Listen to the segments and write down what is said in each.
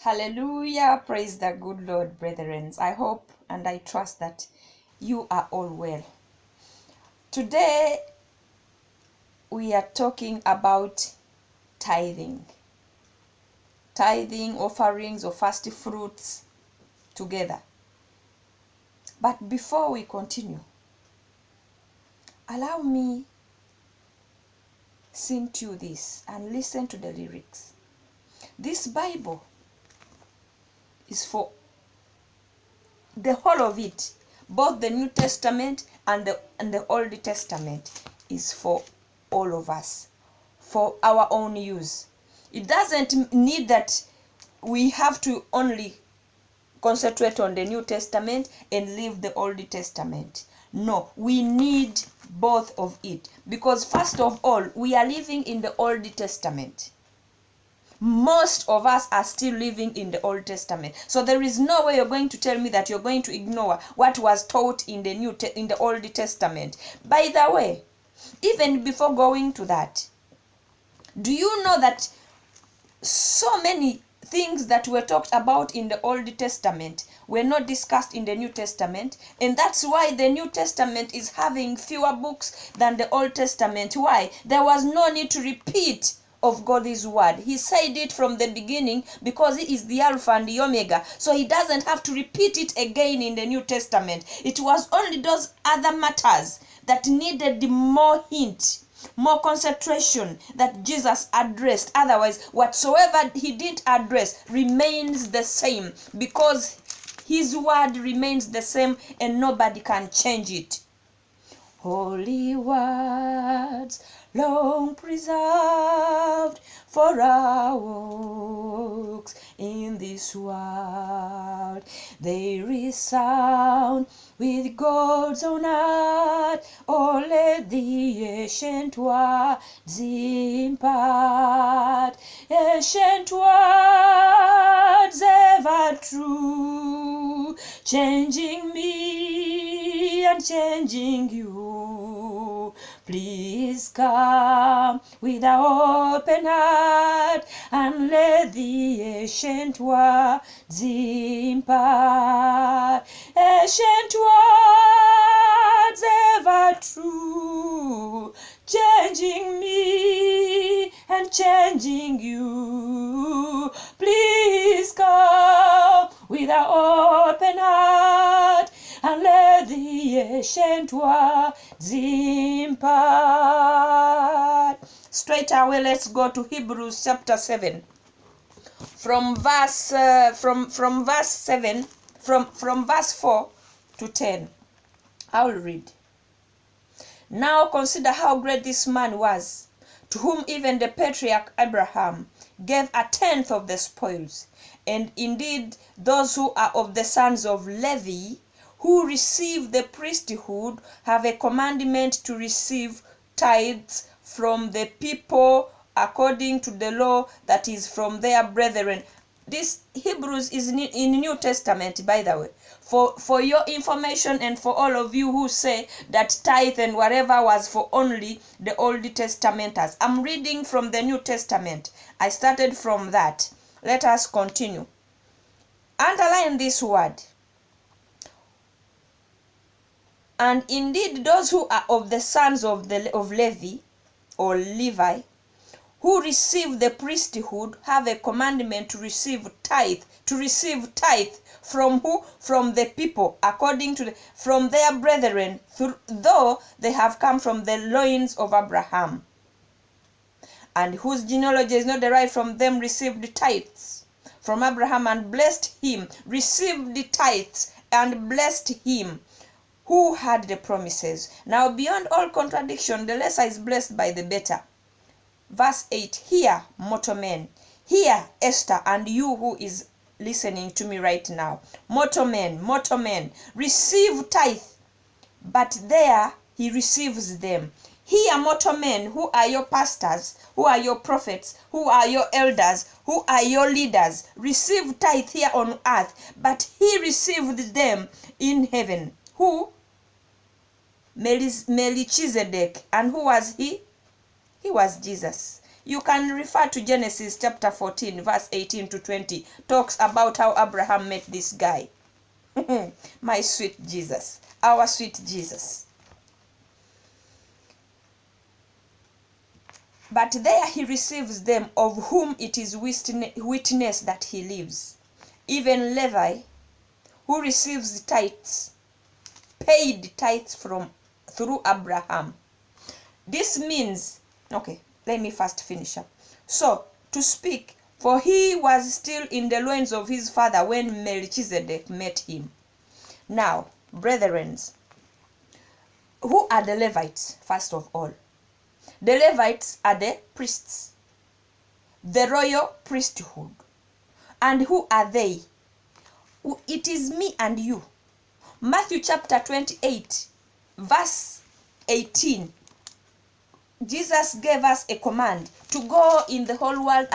Hallelujah. Praise the good Lord, brethren. I hope and I trust that you are all well. Today we are talking about tithing. Tithing, offerings of first fruits together. But before we continue, allow me sing to you this and listen to the lyrics. This Bible is for the whole of it. Both the New Testament and the Old Testament is for all of us, for our own use. It doesn't need that we have to only concentrate on the New Testament and leave the Old Testament. No, we need both of it, because first of all, we are living in the Old Testament. Most of us are still living in the Old Testament. So there is no way you're going to tell me that you're going to ignore what was taught in the Old Testament. By the way, even before going to that, do you know that so many things that were talked about in the Old Testament were not discussed in the New Testament? And that's why the New Testament is having fewer books than the Old Testament. Why? There was no need to repeat of God's word. He said it from the beginning because he is the Alpha and the Omega. So he doesn't have to repeat it again in the New Testament. It was only those other matters that needed more hint, more concentration that Jesus addressed. Otherwise, whatsoever he didn't address remains the same, because his word remains the same and nobody can change it. Holy words, long preserved for our walks in this world, they resound with God's own art. Oh, let the ancient words impart, ancient words ever true, changing me and changing you. Please come with an open heart and let the ancient words impart, ancient words ever true, changing me and changing you. Please come with an open heart and let the ancient words impart. Straight away, let's go to Hebrews chapter 7. From verse 4 to 10. I will read. Now consider how great this man was, to whom even the patriarch Abraham gave a tenth of the spoils. And indeed, those who are of the sons of Levi, who receive the priesthood, have a commandment to receive tithes from the people according to the law, that is from their brethren. This Hebrews is in New Testament, by the way. For your information and for all of you who say that tithe and whatever was for only the Old Testamenters. I'm reading from the New Testament. I started from that. Let us continue. Underline this word. And indeed, those who are of the sons of Levi, or Levi, who receive the priesthood, have a commandment to receive tithe. To receive tithe from who? From the people, according to from their brethren, though they have come from the loins of Abraham, and whose genealogy is not derived from them, received tithes from Abraham and blessed him, received the tithes and blessed him who had the promises. Now beyond all contradiction, the lesser is blessed by the better. Verse 8, hear, mortal men, hear, Esther, and you who is listening to me right now. Mortal men, receive tithe, but there he receives them. Hear, mortal men, who are your pastors, who are your prophets, who are your elders, who are your leaders, receive tithe here on earth, but he received them in heaven. Who? Melchizedek. And who was he? He was Jesus. You can refer to Genesis chapter 14, verse 18 to 20. Talks about how Abraham met this guy. My sweet Jesus. Our sweet Jesus. But there he receives them, of whom it is witness that he lives. Even Levi, who receives tithes, paid tithes through Abraham. This means, okay, let me first finish up. So, to speak, for he was still in the loins of his father when Melchizedek met him. Now, brethren, who are the Levites, first of all? The Levites are the priests, the royal priesthood. And who are they? It is me and you. Matthew chapter 28, verse 18. Jesus gave us a command to go in the whole world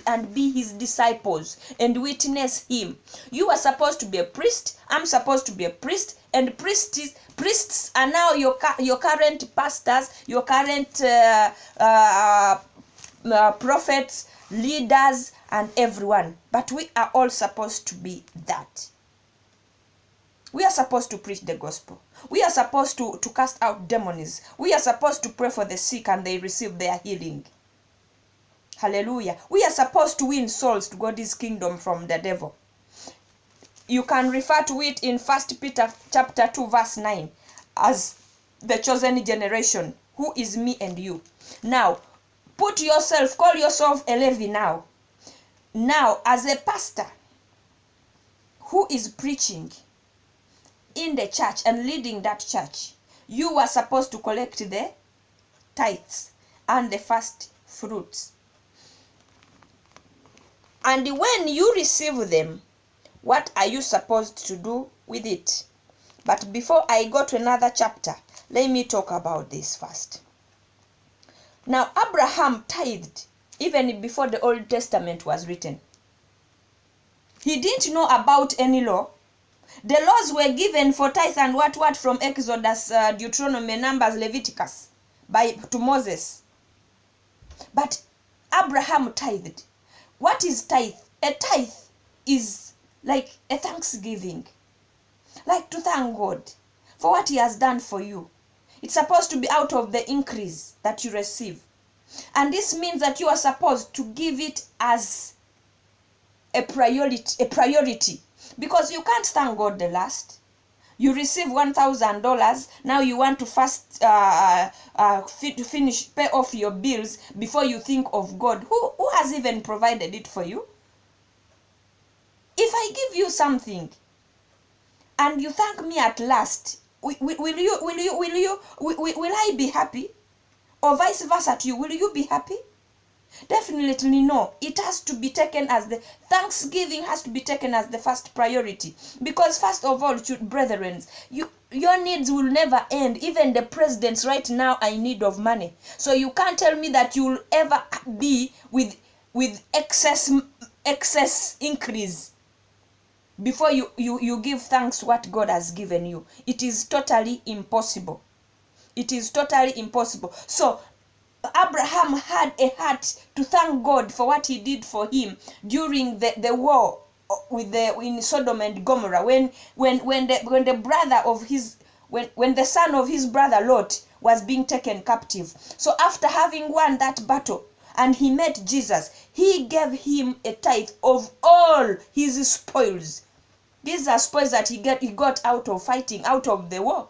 and be his disciples and witness him. You are supposed to be a priest. I'm supposed to be a priest. And priests are now your current pastors, your current prophets, leaders, and everyone. But we are all supposed to be that. We are supposed to preach the gospel. We are supposed to cast out demons. We are supposed to pray for the sick and they receive their healing. Hallelujah. We are supposed to win souls to God's kingdom from the devil. You can refer to it in 1 Peter chapter 2 verse 9 as the chosen generation, who is me and you. Now, call yourself a Levi now. Now, as a pastor who is preaching in the church and leading that church, you are supposed to collect the tithes and the first fruits. And when you receive them, what are you supposed to do with it? But before I go to another chapter, let me talk about this first. Now, Abraham tithed even before the Old Testament was written. He didn't know about any law. The laws were given for tithe and what from Exodus, Deuteronomy, Numbers, Leviticus to Moses. But Abraham tithed. What is tithe? A tithe is like a thanksgiving. Like to thank God for what he has done for you. It's supposed to be out of the increase that you receive. And this means that you are supposed to give it as a priority. Because you can't thank God the last. You receive $1,000. Now you want to first pay off your bills before you think of God. Who has even provided it for you? If I give you something and you thank me at last, will I be happy? Or vice versa to you, will you be happy? Definitely no. It has to be taken as the thanksgiving has to be taken as the first priority. Because first of all, brethren, your needs will never end. Even the presidents right now are in need of money. So you can't tell me that you'll ever be with excess increase before you give thanks what God has given you. It is totally impossible. It is totally impossible. So Abraham had a heart to thank God for what he did for him during the war in Sodom and Gomorrah, when the son of his brother Lot was being taken captive. So after having won that battle and he met Jesus, he gave him a tithe of all his spoils. These are spoils that he got out of fighting, out of the war.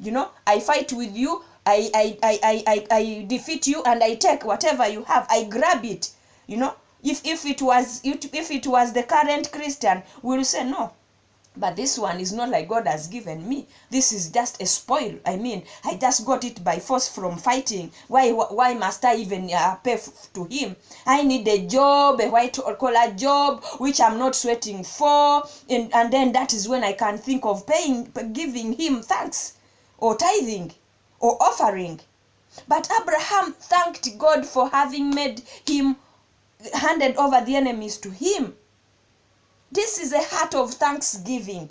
You know, I fight with you, I defeat you, and I take whatever you have. I grab it. You know, if it was the current Christian, we'll say no. But this one is not like God has given me. This is just a spoil. I mean, I just got it by force from fighting. Why must I even pay to him? I need a job, a white-collar job, which I'm not sweating for. And then that is when I can think of giving him thanks, or tithing, or offering. But Abraham thanked God for having made him, handed over the enemies to him. This is a heart of thanksgiving.